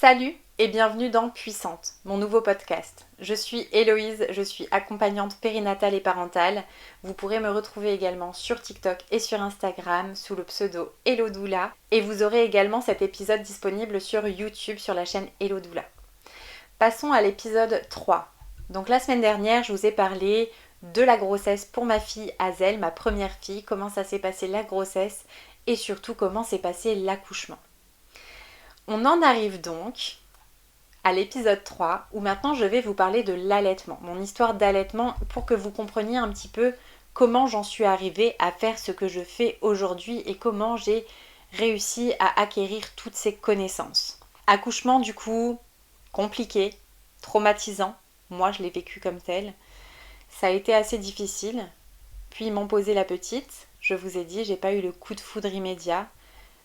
Salut et bienvenue dans Puissante, mon nouveau podcast. Je suis Héloïse, je suis accompagnante périnatale et parentale. Vous pourrez me retrouver également sur TikTok et sur Instagram sous le pseudo Hello Doula. Et vous aurez également cet épisode disponible sur YouTube sur la chaîne Hello Doula. Passons à l'épisode 3. Donc la semaine dernière, je vous ai parlé de la grossesse pour ma fille Azel, ma première fille, comment ça s'est passé la grossesse et surtout comment s'est passé l'accouchement. On en arrive donc à l'épisode 3 où maintenant je vais vous parler de l'allaitement, mon histoire d'allaitement pour que vous compreniez un petit peu comment j'en suis arrivée à faire ce que je fais aujourd'hui et comment j'ai réussi à acquérir toutes ces connaissances. Accouchement du coup compliqué, traumatisant, moi je l'ai vécu comme tel. Ça a été assez difficile, puis ils m'ont posé la petite, je vous ai dit, j'ai pas eu le coup de foudre immédiat,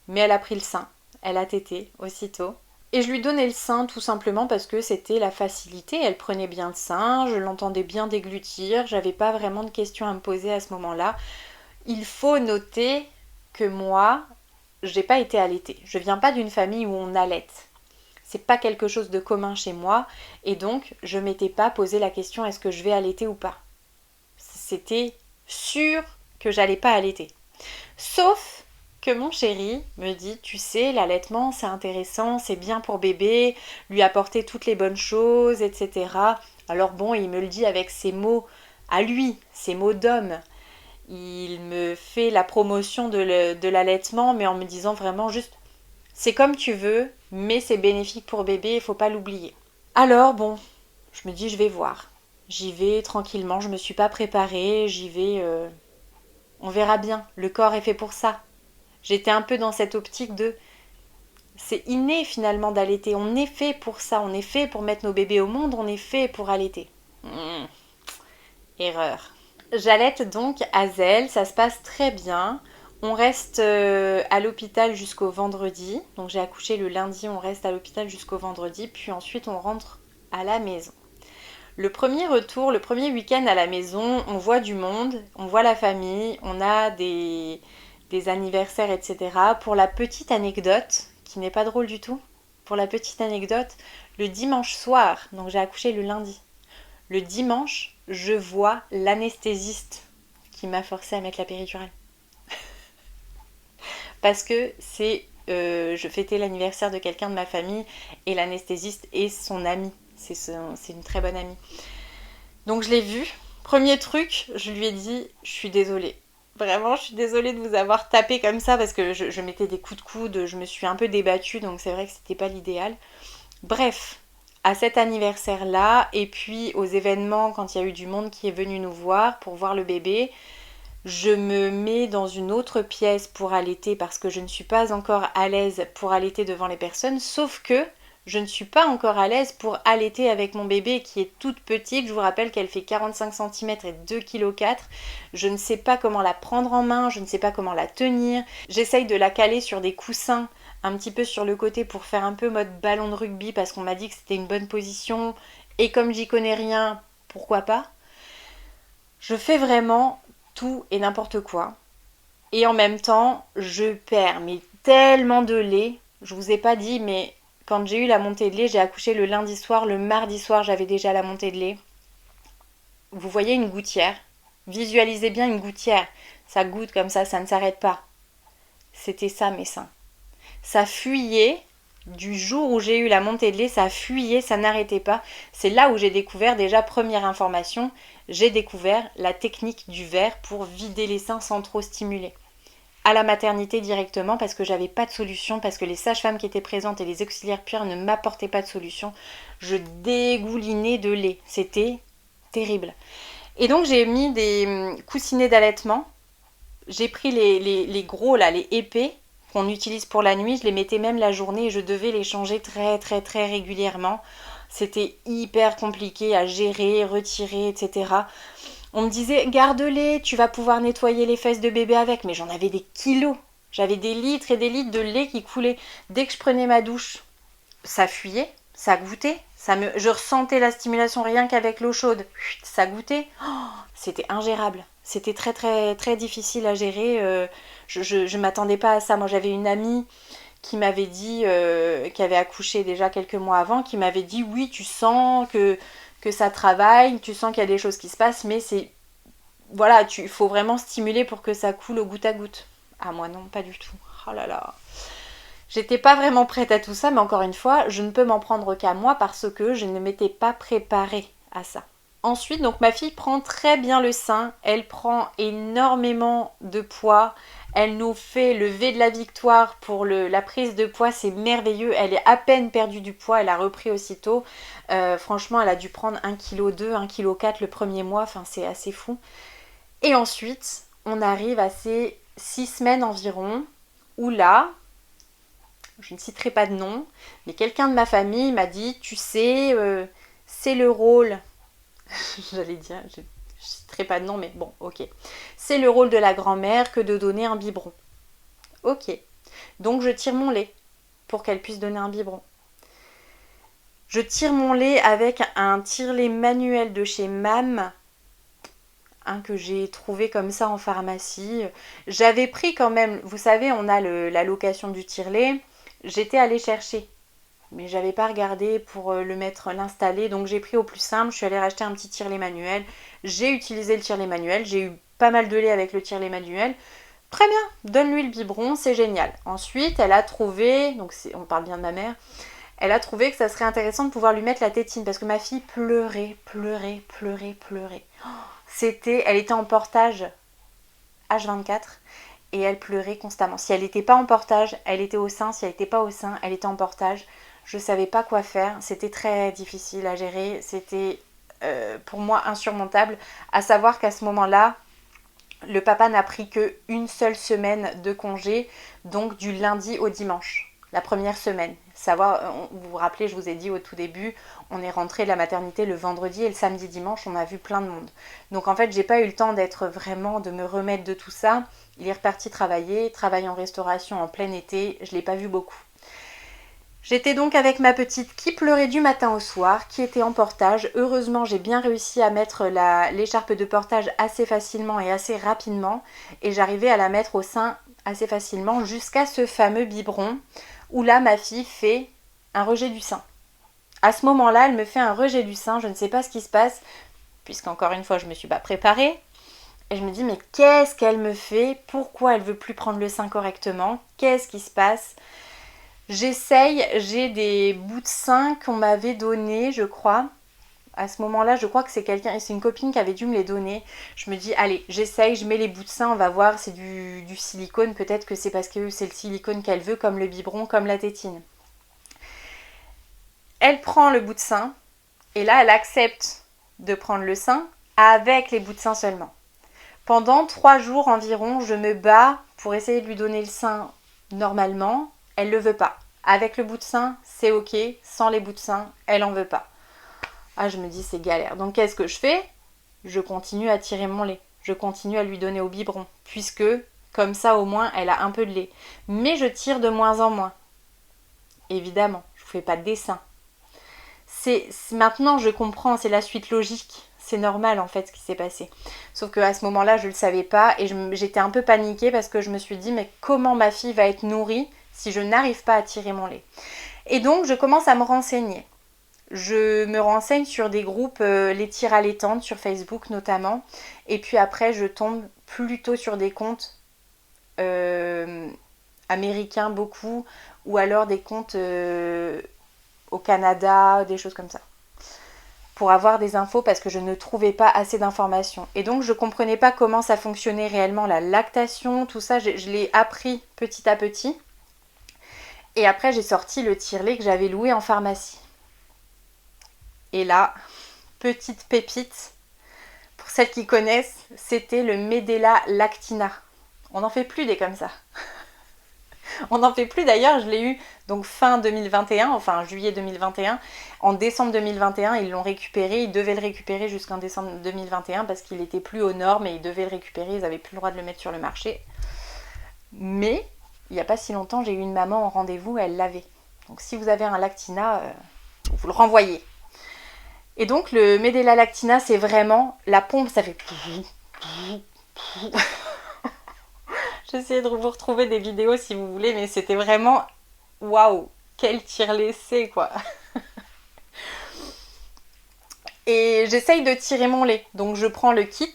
mais elle a pris le sein. Elle a tété aussitôt. Et je lui donnais le sein tout simplement parce que c'était la facilité. Elle prenait bien le sein, je l'entendais bien déglutir, j'avais pas vraiment de questions à me poser à ce moment-là. Il faut noter que moi, j'ai pas été allaitée. Je viens pas d'une famille où on allaite. C'est pas quelque chose de commun chez moi et donc je m'étais pas posé la question est-ce que je vais allaiter ou pas. C'était sûr que j'allais pas allaiter. Sauf que mon chéri me dit, tu sais, l'allaitement c'est intéressant, c'est bien pour bébé, lui apporter toutes les bonnes choses, etc. Alors bon, il me le dit avec ses mots à lui, ses mots d'homme. Il me fait la promotion de l'allaitement, mais en me disant vraiment juste, c'est comme tu veux, mais c'est bénéfique pour bébé, il faut pas l'oublier. Alors bon, je me dis, je vais voir. J'y vais tranquillement, je me suis pas préparée, j'y vais, on verra bien, le corps est fait pour ça. J'étais un peu dans cette optique de c'est inné finalement d'allaiter. On est fait pour ça, on est fait pour mettre nos bébés au monde, on est fait pour allaiter. Erreur. J'allaite donc Azel, ça se passe très bien. On reste à l'hôpital jusqu'au vendredi. Donc j'ai accouché le lundi, on reste à l'hôpital jusqu'au vendredi, puis ensuite on rentre à la maison. Le premier retour, le premier week-end à la maison, on voit du monde, on voit la famille, on a des anniversaires, etc. Pour la petite anecdote, qui n'est pas drôle du tout, pour la petite anecdote, le dimanche soir, donc j'ai accouché le lundi, le dimanche, je vois l'anesthésiste qui m'a forcé à mettre la péridurale. Parce que je fêtais l'anniversaire de quelqu'un de ma famille et l'anesthésiste est son ami. C'est une très bonne amie. Donc je l'ai vu. Premier truc, je lui ai dit, je suis désolée. Vraiment, je suis désolée de vous avoir tapé comme ça parce que je mettais des coups de coude, je me suis un peu débattue, donc c'est vrai que c'était pas l'idéal. Bref, à cet anniversaire-là, et puis aux événements quand il y a eu du monde qui est venu nous voir pour voir le bébé, je me mets dans une autre pièce pour allaiter parce que je ne suis pas encore à l'aise pour allaiter devant les personnes, sauf que je ne suis pas encore à l'aise pour allaiter avec mon bébé qui est toute petite. Je vous rappelle qu'elle fait 45 cm et 2,4 kg. Je ne sais pas comment la prendre en main, je ne sais pas comment la tenir. J'essaye de la caler sur des coussins un petit peu sur le côté pour faire un peu mode ballon de rugby parce qu'on m'a dit que c'était une bonne position. Et comme j'y connais rien, pourquoi pas? Je fais vraiment tout et n'importe quoi. Et en même temps, je perds mais tellement de lait. Je vous ai pas dit, mais quand j'ai eu la montée de lait, j'ai accouché le lundi soir, le mardi soir, j'avais déjà la montée de lait. Vous voyez une gouttière? Visualisez bien une gouttière. Ça goutte comme ça ne s'arrête pas. C'était ça mes seins. Ça fuyait du jour où j'ai eu la montée de lait, ça fuyait, ça n'arrêtait pas. C'est là où j'ai découvert déjà, première information, j'ai découvert la technique du verre pour vider les seins sans trop stimuler. À la maternité directement parce que j'avais pas de solution, parce que les sages-femmes qui étaient présentes et les auxiliaires puériens ne m'apportaient pas de solution. Je dégoulinais de lait. C'était terrible. Et donc j'ai mis des coussinets d'allaitement. J'ai pris les gros là, les épais qu'on utilise pour la nuit. Je les mettais même la journée et je devais les changer très très très régulièrement. C'était hyper compliqué à gérer, retirer, etc. On me disait, garde-les, tu vas pouvoir nettoyer les fesses de bébé avec. Mais j'en avais des kilos. J'avais des litres et des litres de lait qui coulaient. Dès que je prenais ma douche, ça fuyait, ça goûtait. Je ressentais la stimulation rien qu'avec l'eau chaude. Ça goûtait. Oh, c'était ingérable. C'était très très très difficile à gérer. Je m'attendais pas à ça. Moi j'avais une amie qui m'avait dit, qui avait accouché déjà quelques mois avant, qui m'avait dit oui, tu sens que ça travaille, tu sens qu'il y a des choses qui se passent, mais c'est voilà, il faut vraiment stimuler pour que ça coule au goutte à goutte. Ah moi non, pas du tout. Oh là là. J'étais pas vraiment prête à tout ça, mais encore une fois, je ne peux m'en prendre qu'à moi parce que je ne m'étais pas préparée à ça. Ensuite, donc ma fille prend très bien le sein, elle prend énormément de poids, elle nous fait le V de la victoire pour la prise de poids, c'est merveilleux, elle est à peine perdue du poids, elle a repris aussitôt. Franchement, elle a dû prendre 1,2 kg, 1,4 kg le premier mois, enfin c'est assez fou. Et ensuite, on arrive à ces 6 semaines environ, où là, je ne citerai pas de nom, mais quelqu'un de ma famille m'a dit, tu sais, c'est le rôle, j'allais dire, je ne citerai pas de nom, mais bon, ok. C'est le rôle de la grand-mère que de donner un biberon. Ok. Donc je tire mon lait pour qu'elle puisse donner un biberon. Je tire mon lait avec un tire-lait manuel de chez MAM, que j'ai trouvé comme ça en pharmacie. J'avais pris quand même, vous savez, on a la location du tire-lait. J'étais allée chercher, mais j'avais pas regardé pour l'installer, donc j'ai pris au plus simple. Je suis allée racheter un petit tire-lait manuel. J'ai utilisé le tire-lait manuel. J'ai eu pas mal de lait avec le tire-lait manuel. Très bien, donne-lui le biberon, c'est génial. Ensuite, elle a trouvé, donc on parle bien de ma mère, elle a trouvé que ça serait intéressant de pouvoir lui mettre la tétine parce que ma fille pleurait. Elle était en portage H24 et elle pleurait constamment. Si elle n'était pas en portage, elle était au sein. Si elle n'était pas au sein, elle était en portage. Je ne savais pas quoi faire. C'était très difficile à gérer. C'était pour moi insurmontable. À savoir qu'à ce moment-là, le papa n'a pris qu'une seule semaine de congé, donc du lundi au dimanche. La première semaine. Vous vous rappelez, je vous ai dit au tout début, on est rentré de la maternité le vendredi et le samedi dimanche, on a vu plein de monde. Donc en fait, j'ai pas eu le temps de me remettre de tout ça. Il est reparti travailler en restauration en plein été, je l'ai pas vu beaucoup. J'étais donc avec ma petite qui pleurait du matin au soir, qui était en portage. Heureusement, j'ai bien réussi à mettre l'écharpe de portage assez facilement et assez rapidement. Et j'arrivais à la mettre au sein assez facilement jusqu'à ce fameux biberon où là, ma fille fait un rejet du sein. À ce moment-là, elle me fait un rejet du sein. Je ne sais pas ce qui se passe, puisqu'encore une fois, je ne me suis pas préparée. Et je me dis, mais qu'est-ce qu'elle me fait? Pourquoi elle ne veut plus prendre le sein correctement? Qu'est-ce qui se passe? J'essaye, j'ai des bouts de sein qu'on m'avait donnés, je crois. À ce moment-là, je crois que c'est une copine qui avait dû me les donner. Je me dis, allez, j'essaye, je mets les bouts de sein, on va voir, c'est du silicone. Peut-être que c'est parce que c'est le silicone qu'elle veut, comme le biberon, comme la tétine. Elle prend le bout de sein, et là, elle accepte de prendre le sein avec les bouts de sein seulement. Pendant 3 jours environ, je me bats pour essayer de lui donner le sein normalement. Elle ne le veut pas. Avec le bout de sein, c'est ok. Sans les bouts de sein, elle n'en veut pas. Ah, je me dis, c'est galère. Donc, qu'est-ce que je fais? Je continue à tirer mon lait. Je continue à lui donner au biberon. Puisque, comme ça, au moins, elle a un peu de lait. Mais je tire de moins en moins. Évidemment, je ne vous fais pas de dessin. Maintenant, je comprends. C'est la suite logique. C'est normal, en fait, ce qui s'est passé. Sauf qu'à ce moment-là, je ne le savais pas. Et j'étais un peu paniquée parce que je me suis dit, mais comment ma fille va être nourrie si je n'arrive pas à tirer mon lait? Et donc, je commence à me renseigner. Je me renseigne sur des groupes laitières allaitantes, sur Facebook notamment. Et puis après, je tombe plutôt sur des comptes américains beaucoup, ou alors des comptes au Canada, des choses comme ça. Pour avoir des infos parce que je ne trouvais pas assez d'informations. Et donc, je ne comprenais pas comment ça fonctionnait réellement, la lactation, tout ça. Je l'ai appris petit à petit. Et après, j'ai sorti le tire-lait que j'avais loué en pharmacie. Et là, petite pépite, pour celles qui connaissent, c'était le Medela Lactina. On n'en fait plus des comme ça. On n'en fait plus d'ailleurs, je l'ai eu donc fin 2021, enfin juillet 2021. En décembre 2021, ils l'ont récupéré, ils devaient le récupérer jusqu'en décembre 2021 parce qu'il n'était plus aux normes et ils devaient le récupérer, ils n'avaient plus le droit de le mettre sur le marché. Mais il n'y a pas si longtemps, j'ai eu une maman en rendez-vous, elle l'avait. Donc si vous avez un Lactina, vous le renvoyez. Et donc le Medela Lactina, c'est vraiment la pompe, ça fait... J'essayais de vous retrouver des vidéos si vous voulez, mais c'était vraiment waouh, quel tire-lait c'est quoi. Et j'essaye de tirer mon lait. Donc je prends le kit.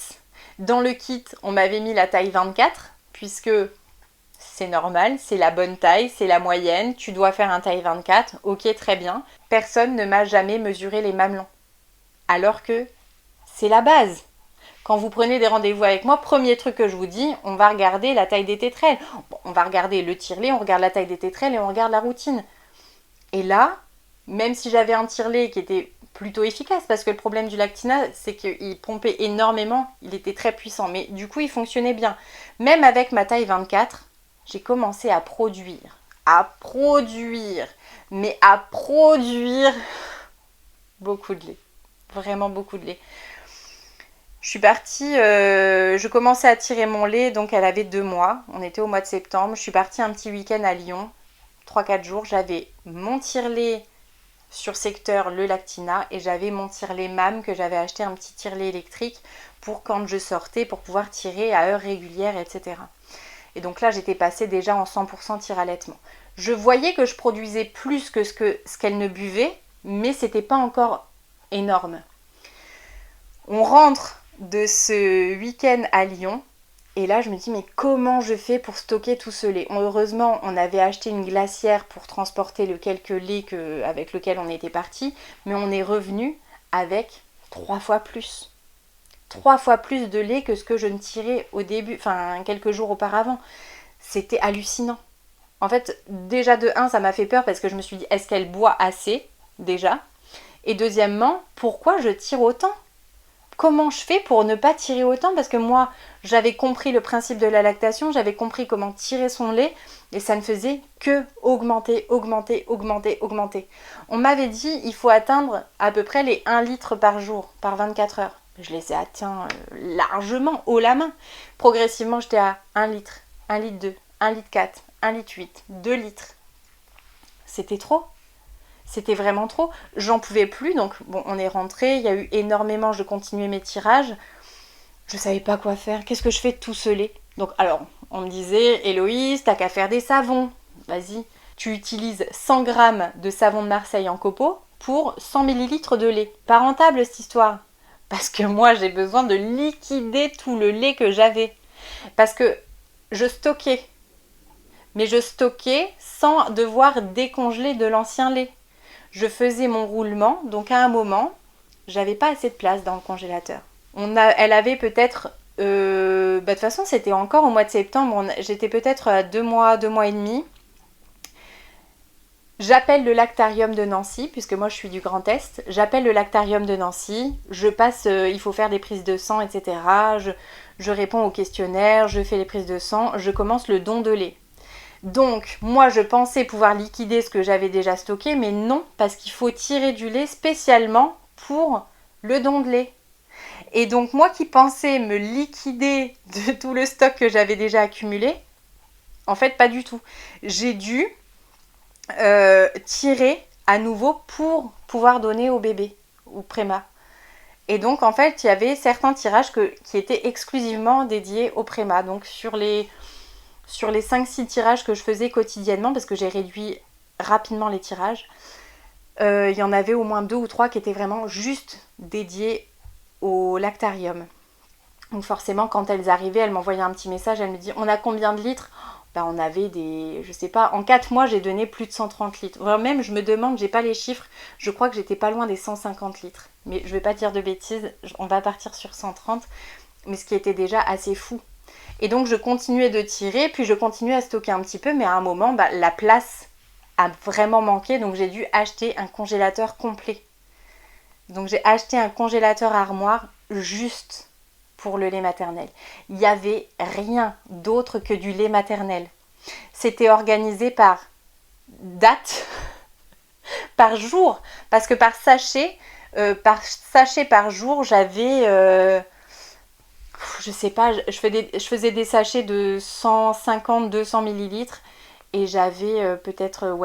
Dans le kit, on m'avait mis la taille 24, puisque c'est normal, c'est la bonne taille, c'est la moyenne, tu dois faire un taille 24, ok très bien. Personne ne m'a jamais mesuré les mamelons. Alors que c'est la base. Quand vous prenez des rendez-vous avec moi, premier truc que je vous dis, on va regarder la taille des tétrelles. On va regarder le tire-lait, on regarde la taille des tétrelles et on regarde la routine. Et là, même si j'avais un tire-lait qui était plutôt efficace, parce que le problème du Lactina, c'est qu'il pompait énormément, il était très puissant, mais du coup, il fonctionnait bien. Même avec ma taille 24, j'ai commencé à produire, mais à produire beaucoup de lait. Vraiment beaucoup de lait. Je suis partie, je commençais à tirer mon lait, donc elle avait 2 mois. On était au mois de septembre. Je suis partie un petit week-end à Lyon, 3-4 jours. J'avais mon tire-lait sur secteur le Lactina et j'avais mon tire-lait MAM que j'avais acheté, un petit tire-lait électrique pour quand je sortais, pour pouvoir tirer à heure régulière, etc. Et donc là, j'étais passée déjà en 100% tir-allaitement. Je voyais que je produisais plus que ce qu'elle ne buvait, mais c'était pas encore énorme. On rentre de ce week-end à Lyon et là je me dis mais comment je fais pour stocker tout ce lait. Heureusement on avait acheté une glacière pour transporter le quelques lait avec lequel on était parti, mais on est revenu avec 3 fois plus. 3 fois plus de lait que ce que je ne tirais au début, enfin quelques jours auparavant. C'était hallucinant. En fait, déjà de 1, ça m'a fait peur parce que je me suis dit est-ce qu'elle boit assez déjà? Et deuxièmement, pourquoi je tire autant? Comment je fais pour ne pas tirer autant? Parce que moi, j'avais compris le principe de la lactation, j'avais compris comment tirer son lait et ça ne faisait que augmenter. On m'avait dit il faut atteindre à peu près les 1 litre par jour, par 24 heures. Je les ai atteints largement, haut la main. Progressivement, j'étais à 1 litre, 1 litre 2, 1 litre 4, 1 litre 8, 2 litres. C'était trop. C'était vraiment trop. J'en pouvais plus, donc bon, on est rentré. Il y a eu énormément, je continuais mes tirages. Je savais pas quoi faire. Qu'est-ce que je fais de tout ce lait? Donc, alors, on me disait, Héloïse, t'as qu'à faire des savons. Vas-y, tu utilises 100 grammes de savon de Marseille en copeaux pour 100 millilitres de lait. Pas rentable cette histoire. Parce que moi, j'ai besoin de liquider tout le lait que j'avais. Parce que je stockais. Mais je stockais sans devoir décongeler de l'ancien lait. Je faisais mon roulement, donc à un moment, j'avais pas assez de place dans le congélateur. Elle avait peut-être... de toute façon, c'était encore au mois de septembre, j'étais peut-être à 2 mois, 2 mois et demi. J'appelle le lactarium de Nancy, puisque moi je suis du Grand Est. J'appelle le lactarium de Nancy, je passe, il faut faire des prises de sang, etc. Je réponds au questionnaire, je fais les prises de sang, je commence le don de lait. Donc, moi, je pensais pouvoir liquider ce que j'avais déjà stocké, mais non, parce qu'il faut tirer du lait spécialement pour le don de lait. Et donc, moi qui pensais me liquider de tout le stock que j'avais déjà accumulé, en fait, pas du tout. J'ai dû tirer à nouveau pour pouvoir donner au bébé, au préma. Et donc, en fait, il y avait certains tirages qui étaient exclusivement dédiés au préma. Donc, sur les 5-6 tirages que je faisais quotidiennement, parce que j'ai réduit rapidement les tirages, il y en avait au moins 2 ou 3 qui étaient vraiment juste dédiés au lactarium. Donc forcément, quand elles arrivaient, elles m'envoyaient un petit message, elles me disaient on a combien de litres? Ben, on avait je sais pas, en 4 mois j'ai donné plus de 130 litres. Voire même, je me demande, j'ai pas les chiffres, je crois que j'étais pas loin des 150 litres. Mais je vais pas dire de bêtises, on va partir sur 130, mais ce qui était déjà assez fou. Et donc je continuais de tirer, puis je continuais à stocker un petit peu, mais à un moment, la place a vraiment manqué, donc j'ai dû acheter un congélateur complet. Donc j'ai acheté un congélateur armoire juste pour le lait maternel. Il n'y avait rien d'autre que du lait maternel. C'était organisé par date, par jour, parce que par sachet par jour, j'avais... je sais pas, je faisais des sachets de 150-200 millilitres et j'avais peut-être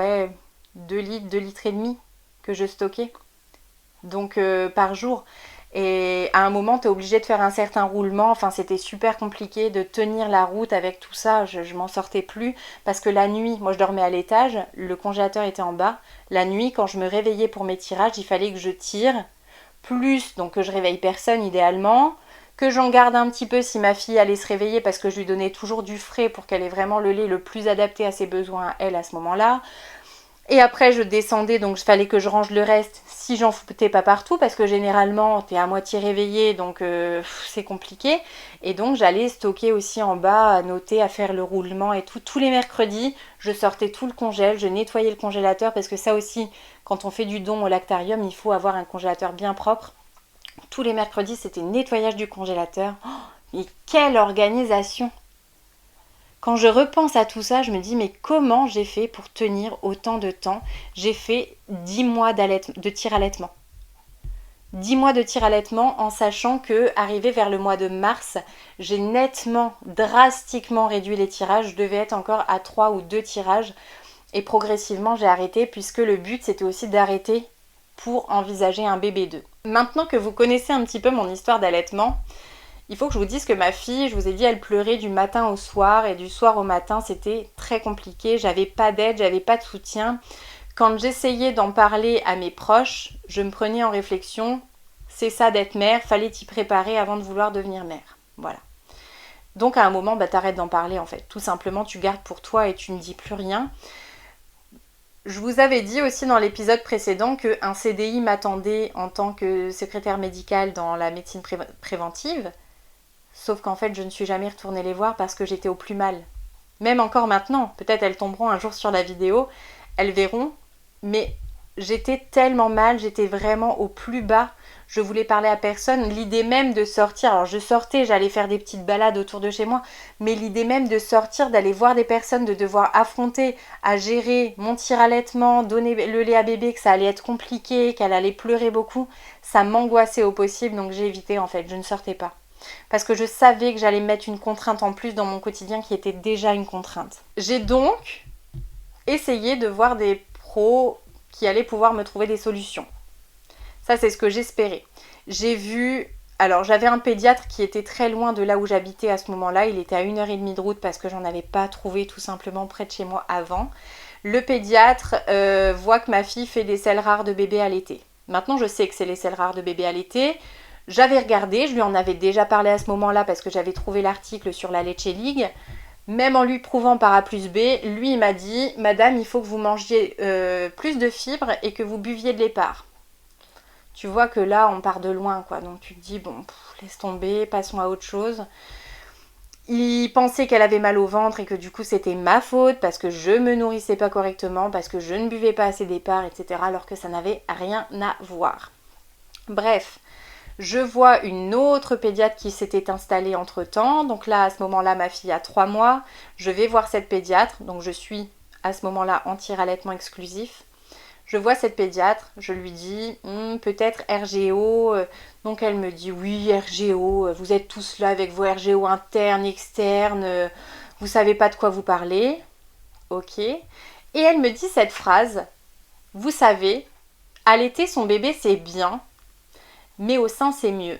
2 litres, 2 litres et demi que je stockais. Donc par jour. Et à un moment, tu es obligé de faire un certain roulement. Enfin, c'était super compliqué de tenir la route avec tout ça. Je m'en sortais plus. Parce que la nuit, moi je dormais à l'étage, le congélateur était en bas. La nuit, quand je me réveillais pour mes tirages, il fallait que je tire. Plus, donc que je réveille personne idéalement. Que j'en garde un petit peu si ma fille allait se réveiller parce que je lui donnais toujours du frais pour qu'elle ait vraiment le lait le plus adapté à ses besoins, elle, à ce moment-là. Et après, je descendais, donc il fallait que je range le reste si j'en foutais pas partout, parce que généralement, t'es à moitié réveillé, donc c'est compliqué. Et donc, j'allais stocker aussi en bas, à noter, à faire le roulement et tout. Tous les mercredis, je sortais tout le congèle, je nettoyais le congélateur, parce que ça aussi, quand on fait du don au lactarium, il faut avoir un congélateur bien propre. Tous les mercredis, c'était nettoyage du congélateur. Oh, mais quelle organisation! Quand je repense à tout ça, je me dis mais comment j'ai fait pour tenir autant de temps? J'ai fait 10 mois de tir allaitement. 10 mois de tir allaitement en sachant que, arrivé vers le mois de mars, j'ai nettement, drastiquement réduit les tirages. Je devais être encore à 3 ou 2 tirages et progressivement j'ai arrêté puisque le but c'était aussi d'arrêter pour envisager un bébé 2. Maintenant que vous connaissez un petit peu mon histoire d'allaitement, il faut que je vous dise que ma fille, je vous ai dit, elle pleurait du matin au soir et du soir au matin, c'était très compliqué. J'avais pas d'aide, j'avais pas de soutien. Quand j'essayais d'en parler à mes proches, je me prenais en réflexion, c'est ça d'être mère, fallait t'y préparer avant de vouloir devenir mère. Voilà. Donc à un moment, t'arrêtes d'en parler en fait. Tout simplement, tu gardes pour toi et tu ne dis plus rien. Je vous avais dit aussi dans l'épisode précédent qu'un CDI m'attendait en tant que secrétaire médicale dans la médecine préventive. Sauf qu'en fait, je ne suis jamais retournée les voir parce que j'étais au plus mal. Même encore maintenant, peut-être elles tomberont un jour sur la vidéo, elles verront, mais j'étais tellement mal, j'étais vraiment au plus bas, je voulais parler à personne. L'idée même de sortir, alors je sortais, j'allais faire des petites balades autour de chez moi, mais l'idée même de sortir, d'aller voir des personnes, de devoir affronter à gérer mon tir allaitement, donner le lait à bébé, que ça allait être compliqué, qu'elle allait pleurer beaucoup, ça m'angoissait au possible, donc j'ai évité en fait, je ne sortais pas. Parce que je savais que j'allais mettre une contrainte en plus dans mon quotidien qui était déjà une contrainte. J'ai donc essayé de voir des pros qui allaient pouvoir me trouver des solutions. Ça, c'est ce que j'espérais. J'ai vu... Alors, j'avais un pédiatre qui était très loin de là où j'habitais à ce moment-là. Il était à 1h30 de route parce que j'en avais pas trouvé tout simplement près de chez moi avant. Le pédiatre voit que ma fille fait des selles rares de bébé à l'été. Maintenant, je sais que c'est les selles rares de bébé à l'été. J'avais regardé, je lui en avais déjà parlé à ce moment-là parce que j'avais trouvé l'article sur la Leche League. Même en lui prouvant par A plus B, lui il m'a dit « Madame, il faut que vous mangiez plus de fibres et que vous buviez de l'épar. » Tu vois que là, on part de loin, quoi. Donc tu te dis « Bon, laisse tomber, passons à autre chose. » Il pensait qu'elle avait mal au ventre et que du coup c'était ma faute parce que je me nourrissais pas correctement, parce que je ne buvais pas assez d'épar, etc. alors que ça n'avait rien à voir. Bref. Je vois une autre pédiatre qui s'était installée entre temps. Donc là, à ce moment-là, ma fille a 3 mois. Je vais voir cette pédiatre. Donc je suis à ce moment-là en tir-allaitement exclusif. Je vois cette pédiatre. Je lui dis peut-être RGO. Donc elle me dit oui, RGO. Vous êtes tous là avec vos RGO internes, externes. Vous savez pas de quoi vous parlez. Ok. Et elle me dit cette phrase. Vous savez, allaiter son bébé c'est bien. Mais au sein, c'est mieux.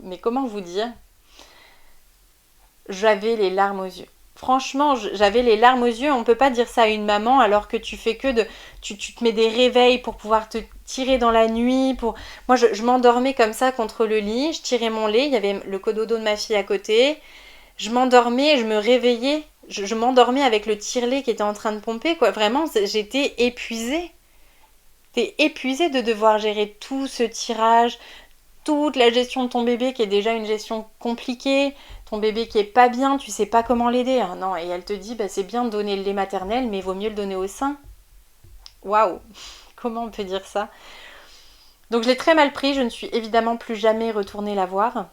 Mais comment vous dire? J'avais les larmes aux yeux. Franchement, j'avais les larmes aux yeux. On ne peut pas dire ça à une maman alors que tu fais que de... Tu te mets des réveils pour pouvoir te tirer dans la nuit. Moi, je m'endormais comme ça contre le lit. Je tirais mon lait. Il y avait le cododo de ma fille à côté. Je m'endormais et je me réveillais. Je m'endormais avec le tire-lait qui était en train de pomper, quoi. Vraiment, j'étais épuisée. T'es épuisée de devoir gérer tout ce tirage, toute la gestion de ton bébé qui est déjà une gestion compliquée, ton bébé qui est pas bien, tu sais pas comment l'aider. Hein. Non, et elle te dit c'est bien de donner le lait maternel, mais il vaut mieux le donner au sein. Waouh, comment on peut dire ça? Donc je l'ai très mal pris, je ne suis évidemment plus jamais retournée la voir.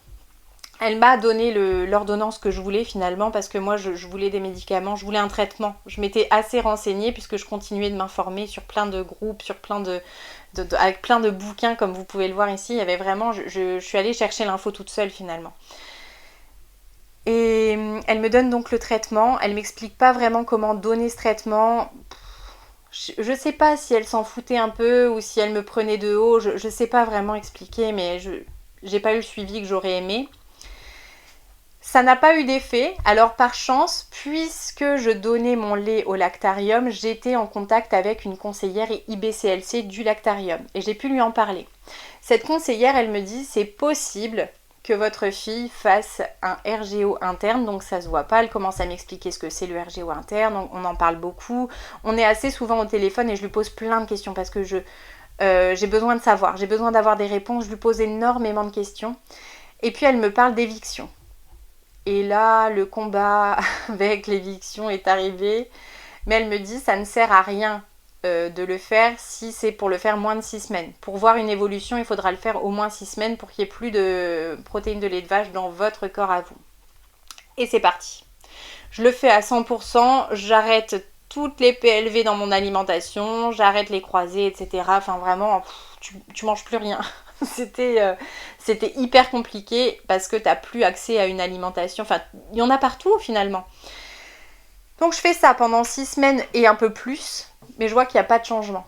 Elle m'a donné l'ordonnance que je voulais finalement parce que moi je voulais des médicaments, je voulais un traitement. Je m'étais assez renseignée puisque je continuais de m'informer sur plein de groupes, sur avec plein de bouquins comme vous pouvez le voir ici. Il y avait vraiment, je suis allée chercher l'info toute seule finalement. Et elle me donne donc le traitement, elle m'explique pas vraiment comment donner ce traitement. Je sais pas si elle s'en foutait un peu ou si elle me prenait de haut, je sais pas vraiment expliquer, mais j'ai pas eu le suivi que j'aurais aimé. Ça n'a pas eu d'effet, alors par chance, puisque je donnais mon lait au lactarium, j'étais en contact avec une conseillère IBCLC du lactarium et j'ai pu lui en parler. Cette conseillère, elle me dit c'est possible que votre fille fasse un RGO interne, donc ça se voit pas, elle commence à m'expliquer ce que c'est le RGO interne, on en parle beaucoup, on est assez souvent au téléphone et je lui pose plein de questions parce que j'ai besoin de savoir, j'ai besoin d'avoir des réponses, je lui pose énormément de questions. Et puis elle me parle d'éviction. Et là, le combat avec l'éviction est arrivé. Mais elle me dit, ça ne sert à rien de le faire si c'est pour le faire moins de 6 semaines. Pour voir une évolution, il faudra le faire au moins 6 semaines pour qu'il n'y ait plus de protéines de lait de vache dans votre corps à vous. Et c'est parti. Je le fais à 100%, j'arrête toutes les PLV dans mon alimentation, j'arrête les croisés, etc. Enfin vraiment, tu manges plus rien. C'était hyper compliqué parce que t'as plus accès à une alimentation. Enfin, il y en a partout finalement. Donc je fais ça pendant 6 semaines et un peu plus, mais je vois qu'il n'y a pas de changement.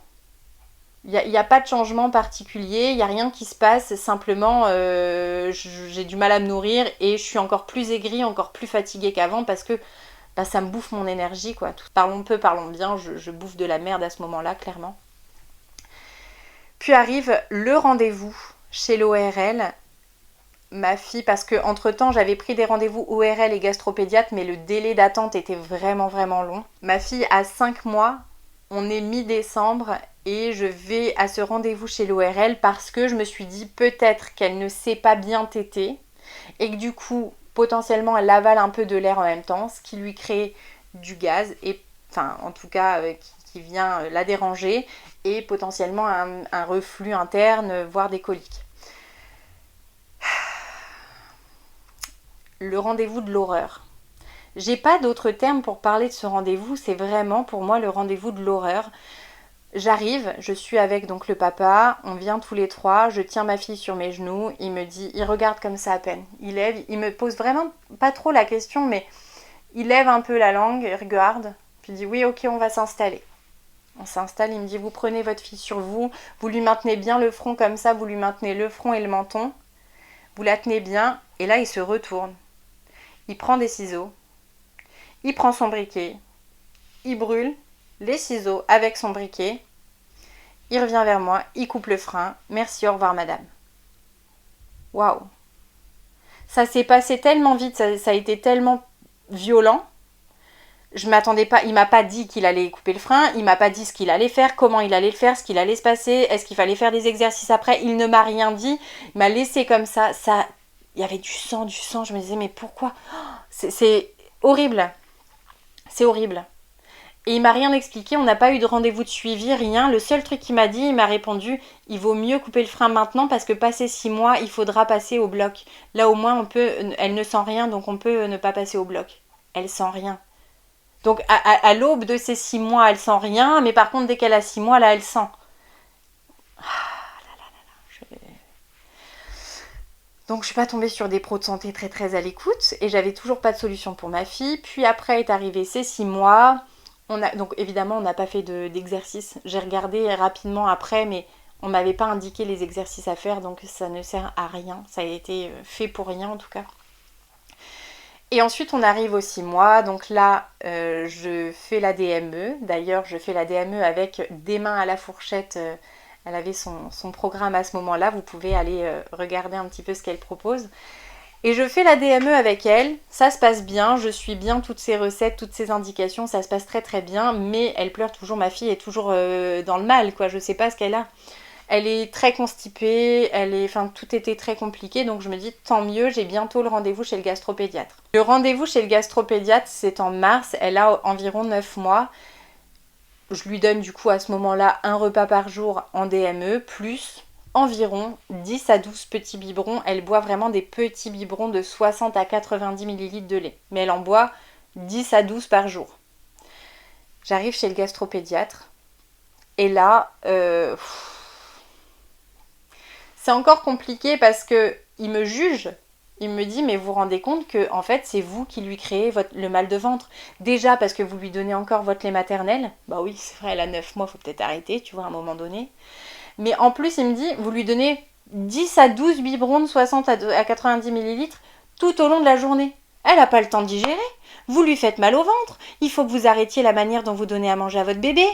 Il n'y a pas de changement particulier, il n'y a rien qui se passe, simplement j'ai du mal à me nourrir et je suis encore plus aigrie, encore plus fatiguée qu'avant parce que bah, ça me bouffe mon énergie, quoi. Parlons peu, parlons bien, je bouffe de la merde à ce moment-là, clairement. Puis arrive le rendez-vous chez l'ORL. Ma fille, parce que entre temps j'avais pris des rendez-vous ORL et gastropédiatre, mais le délai d'attente était vraiment vraiment long. Ma fille a 5 mois, on est mi-décembre et je vais à ce rendez-vous chez l'ORL parce que je me suis dit peut-être qu'elle ne sait pas bien téter et que du coup potentiellement elle avale un peu de l'air en même temps, ce qui lui crée du gaz et enfin en tout cas qui vient la déranger et potentiellement un reflux interne, voire des coliques. Le rendez-vous de l'horreur. J'ai pas d'autres termes pour parler de ce rendez-vous, c'est vraiment pour moi le rendez-vous de l'horreur. J'arrive, je suis avec donc le papa, on vient tous les trois, je tiens ma fille sur mes genoux, il me dit, il regarde comme ça à peine, il lève, il me pose vraiment pas trop la question, mais il lève un peu la langue, il regarde, puis il dit oui ok on va s'installer. On s'installe, il me dit vous prenez votre fille sur vous, vous lui maintenez bien le front comme ça, vous lui maintenez le front et le menton, vous la tenez bien, et là il se retourne. Il prend des ciseaux, il prend son briquet, il brûle les ciseaux avec son briquet, il revient vers moi, il coupe le frein, merci, au revoir madame. Waouh. Ça s'est passé tellement vite, ça a été tellement violent. Je m'attendais pas, il m'a pas dit qu'il allait couper le frein, il m'a pas dit ce qu'il allait faire, comment il allait le faire, ce qu'il allait se passer, est-ce qu'il fallait faire des exercices après, il ne m'a rien dit, il m'a laissé comme ça, il y avait du sang, je me disais mais pourquoi ? C'est horrible, c'est horrible. Et il m'a rien expliqué, on n'a pas eu de rendez-vous de suivi, rien. Le seul truc qu'il m'a dit, il m'a répondu, il vaut mieux couper le frein maintenant parce que passé 6 mois, il faudra passer au bloc. Là au moins, elle ne sent rien, donc on peut ne pas passer au bloc. Elle sent rien. Donc à l'aube de ces 6 mois, elle sent rien, mais par contre, dès qu'elle a 6 mois, là, elle sent. Donc je suis pas tombée sur des pros de santé très très à l'écoute et j'avais toujours pas de solution pour ma fille. Puis après est arrivé ces 6 mois. Donc évidemment on n'a pas fait d'exercice. J'ai regardé rapidement après mais on m'avait pas indiqué les exercices à faire donc ça ne sert à rien. Ça a été fait pour rien en tout cas. Et ensuite on arrive aux 6 mois. Donc là je fais la DME. D'ailleurs je fais la DME avec des mains à la fourchette. Elle avait son programme à ce moment-là, vous pouvez aller regarder un petit peu ce qu'elle propose. Et je fais la DME avec elle, ça se passe bien, je suis bien toutes ses recettes, toutes ses indications, ça se passe très très bien, mais elle pleure toujours, ma fille est toujours dans le mal, quoi, je sais pas ce qu'elle a. Elle est très constipée, tout était très compliqué, donc je me dis tant mieux, j'ai bientôt le rendez-vous chez le gastropédiatre. Le rendez-vous chez le gastropédiatre, c'est en mars, elle a environ 9 mois. Je lui donne du coup à ce moment-là un repas par jour en DME, plus environ 10 à 12 petits biberons. Elle boit vraiment des petits biberons de 60 à 90 ml de lait. Mais elle en boit 10 à 12 par jour. J'arrive chez le gastropédiatre. Et là, c'est encore compliqué parce qu'il me juge. Il me dit, mais vous vous rendez compte que en fait c'est vous qui lui créez le mal de ventre. Déjà parce que vous lui donnez encore votre lait maternel. Bah oui, c'est vrai, elle a 9 mois, faut peut-être arrêter, tu vois, à un moment donné. Mais en plus, il me dit, vous lui donnez 10 à 12 biberons de 60 à 90 millilitres tout au long de la journée. Elle n'a pas le temps de digérer. Vous lui faites mal au ventre. Il faut que vous arrêtiez la manière dont vous donnez à manger à votre bébé.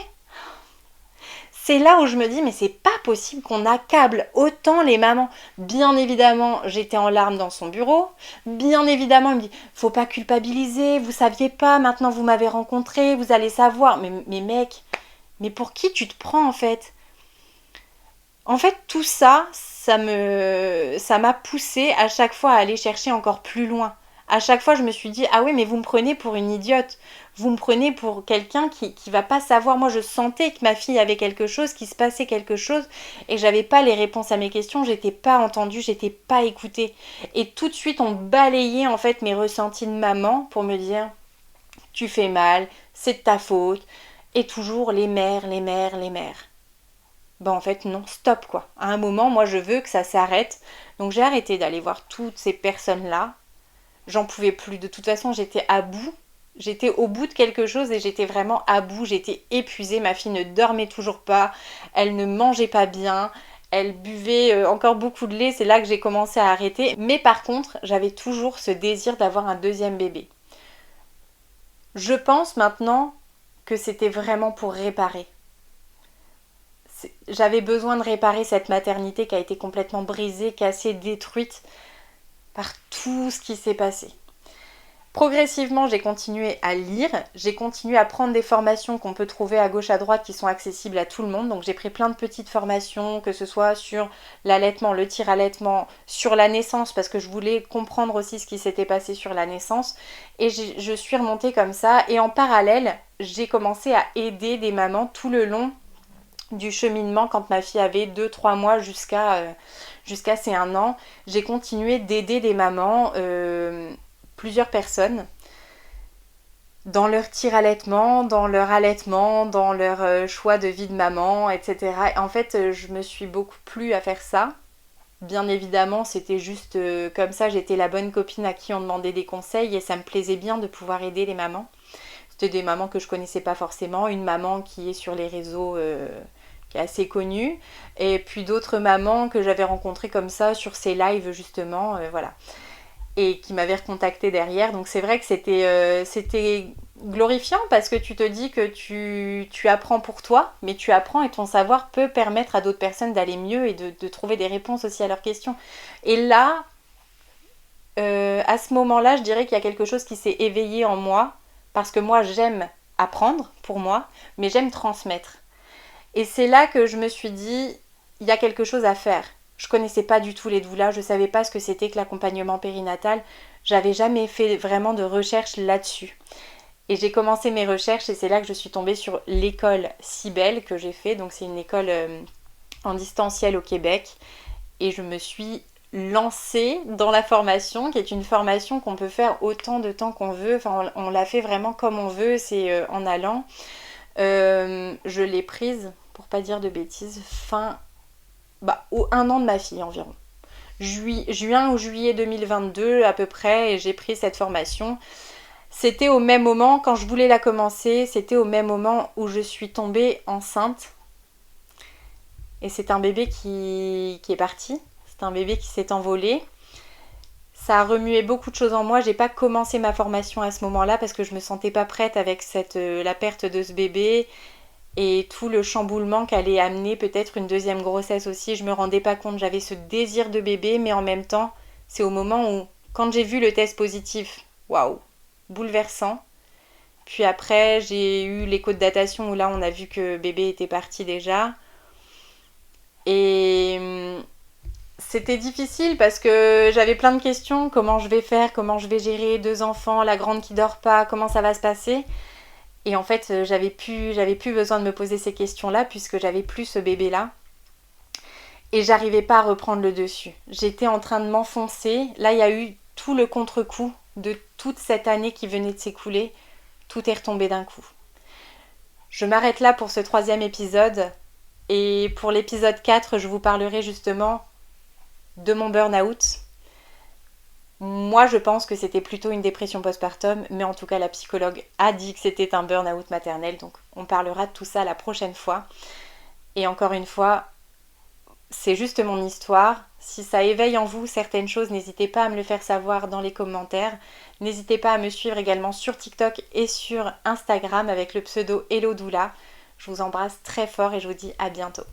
C'est là où je me dis, mais c'est pas possible qu'on accable autant les mamans. Bien évidemment, j'étais en larmes dans son bureau. Bien évidemment, il me dit, faut pas culpabiliser, vous saviez pas, maintenant vous m'avez rencontré, vous allez savoir. Mais mec, mais pour qui tu te prends en fait? En fait, tout ça, ça m'a poussée à chaque fois à aller chercher encore plus loin. À chaque fois, je me suis dit, ah oui, mais vous me prenez pour une idiote. Vous me prenez pour quelqu'un qui va pas savoir. Moi, je sentais que ma fille avait quelque chose, qu'il se passait quelque chose, et j'avais pas les réponses à mes questions, j'étais pas entendue, j'étais pas écoutée. Et tout de suite, on balayait en fait mes ressentis de maman pour me dire, tu fais mal, c'est de ta faute, et toujours les mères, les mères, les mères. Ben en fait non, stop quoi. À un moment, moi je veux que ça s'arrête. Donc j'ai arrêté d'aller voir toutes ces personnes-là. J'en pouvais plus. De toute façon, j'étais à bout. J'étais au bout de quelque chose et j'étais vraiment à bout. J'étais épuisée. Ma fille ne dormait toujours pas. Elle ne mangeait pas bien. Elle buvait encore beaucoup de lait. C'est là que j'ai commencé à arrêter. Mais par contre, j'avais toujours ce désir d'avoir un deuxième bébé. Je pense maintenant que c'était vraiment pour réparer. J'avais besoin de réparer cette maternité qui a été complètement brisée, cassée, détruite par tout ce qui s'est passé. Progressivement, j'ai continué à lire, j'ai continué à prendre des formations qu'on peut trouver à gauche à droite qui sont accessibles à tout le monde. Donc j'ai pris plein de petites formations, que ce soit sur l'allaitement, le tire-allaitement, sur la naissance, parce que je voulais comprendre aussi ce qui s'était passé sur la naissance. Et je suis remontée comme ça. Et en parallèle, j'ai commencé à aider des mamans tout le long du cheminement quand ma fille avait 2-3 mois jusqu'à ses 1 an. J'ai continué d'aider des mamans, plusieurs personnes, dans leur tire-allaitement, dans leur choix de vie de maman, etc. Et en fait, je me suis beaucoup plu à faire ça. Bien évidemment, c'était juste comme ça, j'étais la bonne copine à qui on demandait des conseils et ça me plaisait bien de pouvoir aider les mamans. C'était des mamans que je connaissais pas forcément, une maman qui est sur les réseaux qui est assez connue, et puis d'autres mamans que j'avais rencontrées comme ça sur ces lives justement, voilà, et qui m'avaient recontactée derrière. Donc c'est vrai que c'était glorifiant parce que tu te dis que tu apprends pour toi, mais tu apprends et ton savoir peut permettre à d'autres personnes d'aller mieux et de trouver des réponses aussi à leurs questions. Et là, à ce moment-là, je dirais qu'il y a quelque chose qui s'est éveillé en moi, parce que moi j'aime apprendre pour moi, mais j'aime transmettre. Et c'est là que je me suis dit, il y a quelque chose à faire. Je connaissais pas du tout les doulas, je savais pas ce que c'était que l'accompagnement périnatal. J'avais jamais fait vraiment de recherche là-dessus. Et j'ai commencé mes recherches et c'est là que je suis tombée sur l'école Cybelle que j'ai fait. Donc c'est une école en distanciel au Québec. Et je me suis lancée dans la formation, qui est une formation qu'on peut faire autant de temps qu'on veut. Enfin, on la fait vraiment comme on veut, c'est en allant. Je l'ai prise, pour pas dire de bêtises, au 1 an de ma fille environ. Juin ou juillet 2022 à peu près, et j'ai pris cette formation. C'était au même moment, quand je voulais la commencer, c'était au même moment où je suis tombée enceinte. Et c'est un bébé qui est parti, c'est un bébé qui s'est envolé. Ça a remué beaucoup de choses en moi. J'ai pas commencé ma formation à ce moment-là parce que je me sentais pas prête avec la perte de ce bébé et tout le chamboulement qu'allait amener peut-être une deuxième grossesse aussi. Je me rendais pas compte, j'avais ce désir de bébé, mais en même temps, c'est au moment où, quand j'ai vu le test positif, waouh, bouleversant. Puis après, j'ai eu l'écho de datation où là, on a vu que bébé était parti déjà. Et c'était difficile parce que j'avais plein de questions. Comment je vais faire? Comment je vais gérer 2 enfants? La grande qui dort pas? Comment ça va se passer? Et en fait, j'avais plus besoin de me poser ces questions-là puisque j'avais plus ce bébé-là. Et j'arrivais pas à reprendre le dessus. J'étais en train de m'enfoncer. Là, il y a eu tout le contre-coup de toute cette année qui venait de s'écouler. Tout est retombé d'un coup. Je m'arrête là pour ce 3e épisode. Et pour l'épisode 4, je vous parlerai justement de mon burn-out, Moi, je pense que c'était plutôt une dépression postpartum, mais en tout cas, la psychologue a dit que c'était un burn-out maternel, donc on parlera de tout ça la prochaine fois. Et encore une fois, c'est juste mon histoire. Si ça éveille en vous certaines choses, n'hésitez pas à me le faire savoir dans les commentaires. N'hésitez pas à me suivre également sur TikTok et sur Instagram avec le pseudo Hello Doula. Je vous embrasse très fort et je vous dis à bientôt.